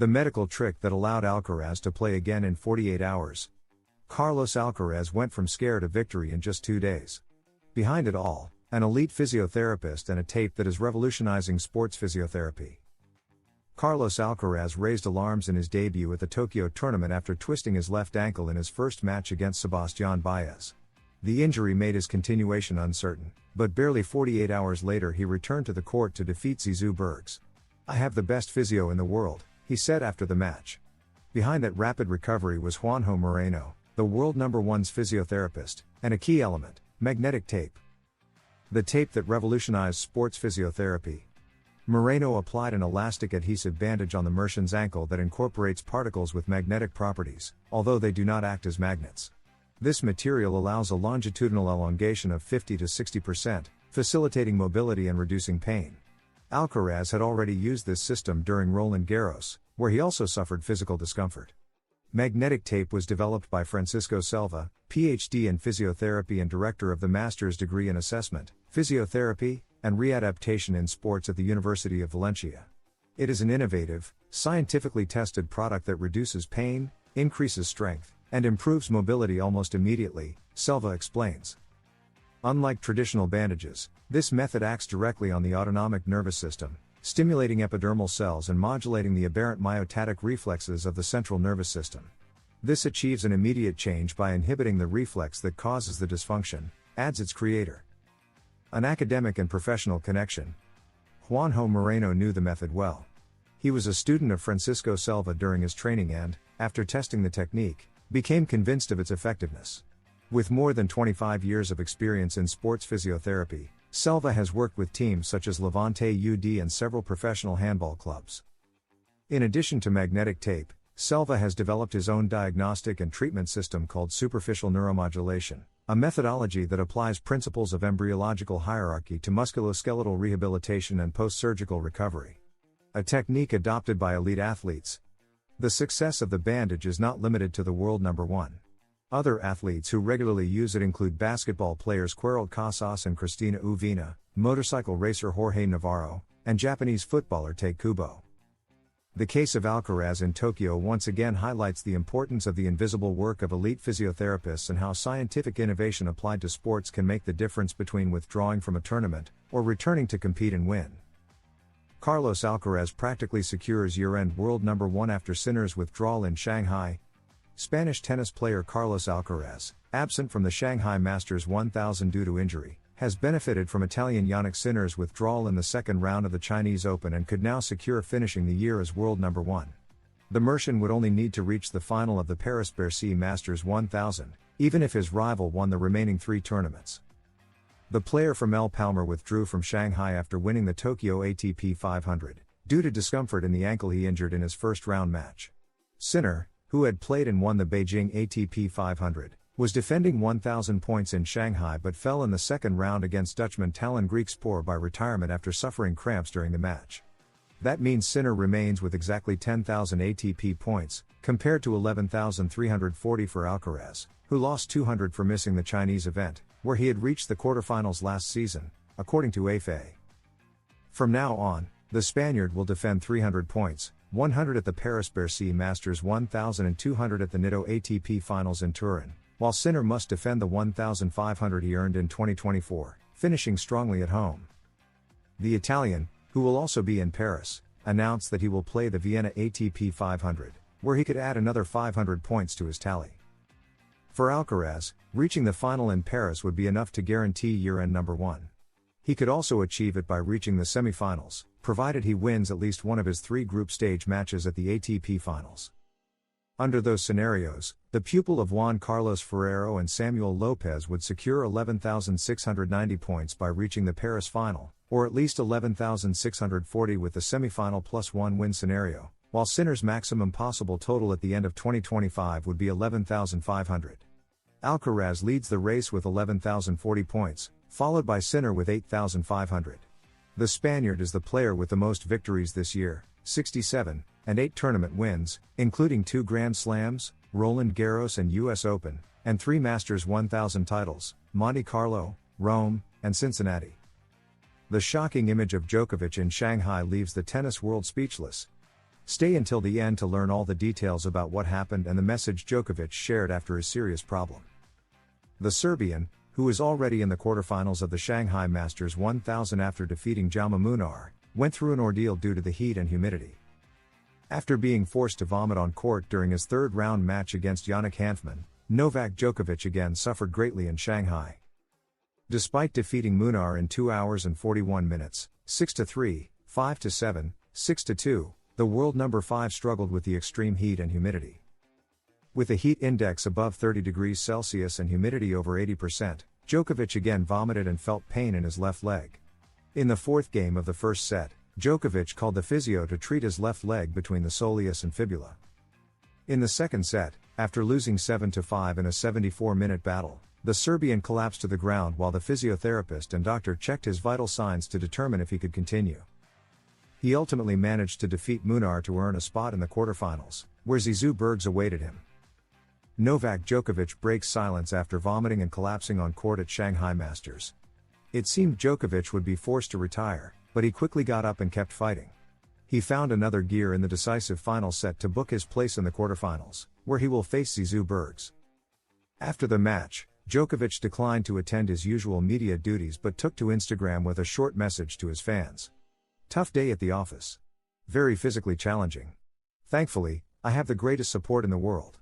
The medical trick that allowed Alcaraz to play again in 48 hours. Carlos Alcaraz went from scare to victory in just 2 days. Behind it all, an elite physiotherapist and a tape that is revolutionizing sports physiotherapy. Carlos Alcaraz raised alarms in his debut at the Tokyo tournament after twisting his left ankle in his first match against Sebastian Baez. The injury made his continuation uncertain, but barely 48 hours later he returned to the court to defeat Zizou Bergs. "I have the best physio in the world," he said after the match. Behind that rapid recovery was Juanjo Moreno, the world #1's physiotherapist, and a key element, magnetic tape. The tape that revolutionized sports physiotherapy. Moreno applied an elastic adhesive bandage on the Merchant's ankle that incorporates particles with magnetic properties, although they do not act as magnets. This material allows a longitudinal elongation of 50 to 60%, facilitating mobility and reducing pain. Alcaraz had already used this system during Roland Garros, where he also suffered physical discomfort. Magnetic tape was developed by Francisco Selva, PhD in physiotherapy and director of the master's degree in assessment, physiotherapy, and readaptation in sports at the University of Valencia. It is an innovative, scientifically tested product that reduces pain, increases strength, and improves mobility almost immediately, Selva explains. Unlike traditional bandages, this method acts directly on the autonomic nervous system, stimulating epidermal cells and modulating the aberrant myotatic reflexes of the central nervous system. This achieves an immediate change by inhibiting the reflex that causes the dysfunction, adds its creator. An academic and professional connection. Juanjo Moreno knew the method well. He was a student of Francisco Selva during his training and, after testing the technique, became convinced of its effectiveness. With more than 25 years of experience in sports physiotherapy, Selva has worked with teams such as Levante UD and several professional handball clubs. In addition to magnetic tape, Selva has developed his own diagnostic and treatment system called superficial neuromodulation, a methodology that applies principles of embryological hierarchy to musculoskeletal rehabilitation and post-surgical recovery. A technique adopted by elite athletes. The success of the bandage is not limited to the world #1. Other athletes who regularly use it include basketball players Queralt Casas and Cristina Uvina, motorcycle racer Jorge Navarro, and Japanese footballer Take Kubo. The case of Alcaraz in Tokyo once again highlights the importance of the invisible work of elite physiotherapists and how scientific innovation applied to sports can make the difference between withdrawing from a tournament or returning to compete and win. Carlos Alcaraz practically secures year-end world #1 after Sinner's withdrawal in Shanghai. Spanish tennis player Carlos Alcaraz, absent from the Shanghai Masters 1000 due to injury, has benefited from Italian Yannick Sinner's withdrawal in the second round of the Chinese Open and could now secure finishing the year as world #1. The Merchant would only need to reach the final of the Paris-Bercy Masters 1000, even if his rival won the remaining 3 tournaments. The player from El Palmar withdrew from Shanghai after winning the Tokyo ATP 500, due to discomfort in the ankle he injured in his first-round match. Sinner, who had played and won the Beijing ATP 500, was defending 1,000 points in Shanghai but fell in the second round against Dutchman Talon Griekspoor by retirement after suffering cramps during the match. That means Sinner remains with exactly 10,000 ATP points, compared to 11,340 for Alcaraz, who lost 200 for missing the Chinese event, where he had reached the quarterfinals last season, according to AFA. From now on, the Spaniard will defend 300 points, 100 at the Paris-Bercy Masters 1000 and 200 at the Nitto ATP Finals in Turin, while Sinner must defend the 1,500 he earned in 2024, finishing strongly at home. The Italian, who will also be in Paris, announced that he will play the Vienna ATP 500, where he could add another 500 points to his tally. For Alcaraz, reaching the final in Paris would be enough to guarantee year-end #1. He could also achieve it by reaching the semi-finals, provided he wins at least one of his 3 group stage matches at the ATP Finals. Under those scenarios, the pupil of Juan Carlos Ferrero and Samuel Lopez would secure 11,690 points by reaching the Paris final, or at least 11,640 with the semi-final plus 1 win scenario, while Sinner's maximum possible total at the end of 2025 would be 11,500. Alcaraz leads the race with 11,040 points, followed by Sinner with 8,500. The Spaniard is the player with the most victories this year, 67, and 8 tournament wins, including 2 Grand Slams, Roland Garros and US Open, and 3 Masters 1000 titles, Monte Carlo, Rome, and Cincinnati. The shocking image of Djokovic in Shanghai leaves the tennis world speechless. Stay until the end to learn all the details about what happened and the message Djokovic shared after his serious problem. The Serbian, who is already in the quarterfinals of the Shanghai Masters 1000 after defeating Jaume Munar, went through an ordeal due to the heat and humidity. After being forced to vomit on court during his third-round match against Yannick Hanfmann, Novak Djokovic again suffered greatly in Shanghai. Despite defeating Munar in 2 hours and 41 minutes, 6-3, 5-7, 6-2, the world number 5 struggled with the extreme heat and humidity. With a heat index above 30 degrees Celsius and humidity over 80%, Djokovic again vomited and felt pain in his left leg. In the fourth game of the first set, Djokovic called the physio to treat his left leg between the soleus and fibula. In the second set, after losing 7-5 in a 74-minute battle, the Serbian collapsed to the ground while the physiotherapist and doctor checked his vital signs to determine if he could continue. He ultimately managed to defeat Munar to earn a spot in the quarterfinals, where Zizou Bergs awaited him. Novak Djokovic breaks silence after vomiting and collapsing on court at Shanghai Masters. It seemed Djokovic would be forced to retire, but he quickly got up and kept fighting. He found another gear in the decisive final set to book his place in the quarterfinals, where he will face Zizou Bergs. After the match, Djokovic declined to attend his usual media duties but took to Instagram with a short message to his fans. "Tough day at the office. Very physically challenging. Thankfully, I have the greatest support in the world."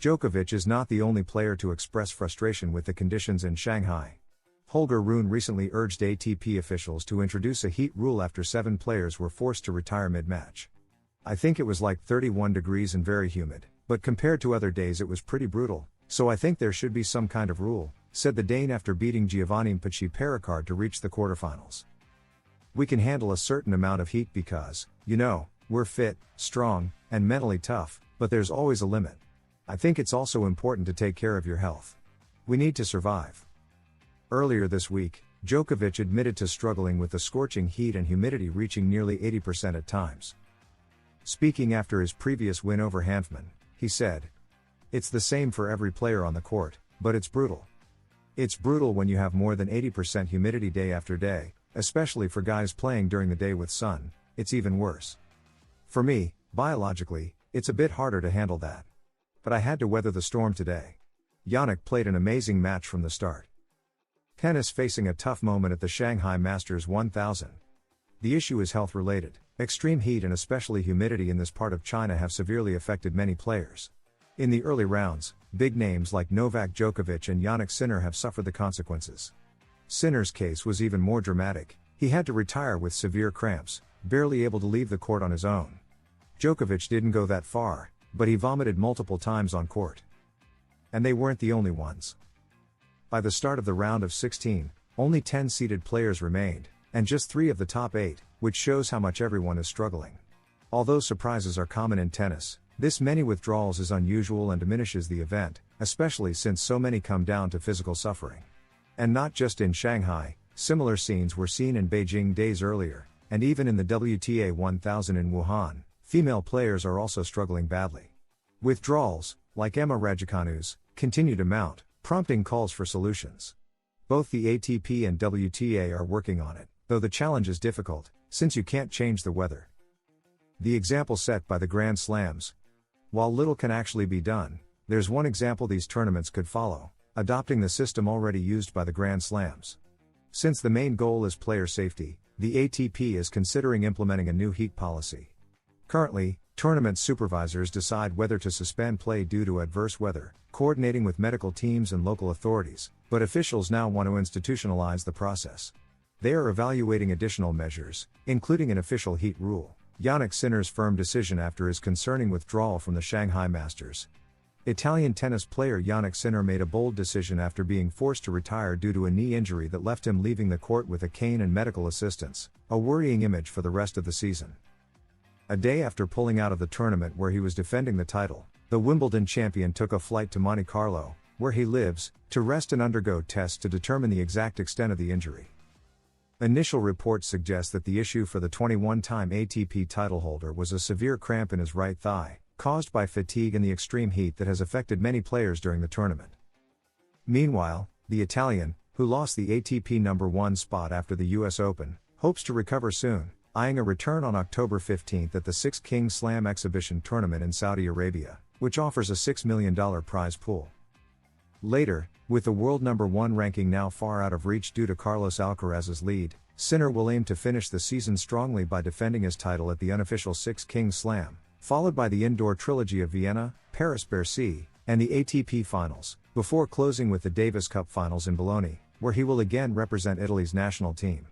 Djokovic is not the only player to express frustration with the conditions in Shanghai. Holger Rune recently urged ATP officials to introduce a heat rule after 7 players were forced to retire mid-match. "I think it was like 31 degrees and very humid, but compared to other days it was pretty brutal, so I think there should be some kind of rule," said the Dane after beating Giovanni Pericard to reach the quarterfinals. "We can handle a certain amount of heat because, we're fit, strong, and mentally tough, but there's always a limit. I think it's also important to take care of your health. We need to survive." Earlier this week, Djokovic admitted to struggling with the scorching heat and humidity reaching nearly 80% at times. Speaking after his previous win over Hanfmann, he said, "It's the same for every player on the court, but it's brutal. It's brutal when you have more than 80% humidity day after day, especially for guys playing during the day with sun. It's even worse. For me, biologically, it's a bit harder to handle that. But I had to weather the storm today." Yannick played an amazing match from the start. Tennis facing a tough moment at the Shanghai Masters 1000. The issue is health-related. Extreme heat and especially humidity in this part of China have severely affected many players. In the early rounds, big names like Novak Djokovic and Jannik Sinner have suffered the consequences. Sinner's case was even more dramatic. He had to retire with severe cramps, barely able to leave the court on his own. Djokovic didn't go that far, but he vomited multiple times on court. And they weren't the only ones. By the start of the round of 16, only 10 seeded players remained, and just 3 of the top 8, which shows how much everyone is struggling. Although surprises are common in tennis, this many withdrawals is unusual and diminishes the event, especially since so many come down to physical suffering. And not just in Shanghai, similar scenes were seen in Beijing days earlier, and even in the WTA 1000 in Wuhan, female players are also struggling badly. Withdrawals, like Emma Raducanu's, continue to mount, prompting calls for solutions. Both the ATP and WTA are working on it, though the challenge is difficult, since you can't change the weather. The example set by the Grand Slams. While little can actually be done, there's one example these tournaments could follow, adopting the system already used by the Grand Slams. Since the main goal is player safety, the ATP is considering implementing a new heat policy. Currently, tournament supervisors decide whether to suspend play due to adverse weather, coordinating with medical teams and local authorities, but officials now want to institutionalize the process. They are evaluating additional measures, including an official heat rule. Jannik Sinner's firm decision after his concerning withdrawal from the Shanghai Masters. Italian tennis player Jannik Sinner made a bold decision after being forced to retire due to a knee injury that left him leaving the court with a cane and medical assistance, a worrying image for the rest of the season. A day after pulling out of the tournament where he was defending the title, the Wimbledon champion took a flight to Monte Carlo, where he lives, to rest and undergo tests to determine the exact extent of the injury. Initial reports suggest that the issue for the 21-time ATP title holder was a severe cramp in his right thigh, caused by fatigue and the extreme heat that has affected many players during the tournament. Meanwhile, the Italian, who lost the ATP #1 spot after the US Open, hopes to recover soon, eyeing a return on October 15 at the Six Kings Slam exhibition tournament in Saudi Arabia, which offers a $6 million prize pool. Later, with the world number 1 ranking now far out of reach due to Carlos Alcaraz's lead, Sinner will aim to finish the season strongly by defending his title at the unofficial Six Kings Slam, followed by the indoor trilogy of Vienna, Paris-Bercy, and the ATP Finals, before closing with the Davis Cup Finals in Bologna, where he will again represent Italy's national team.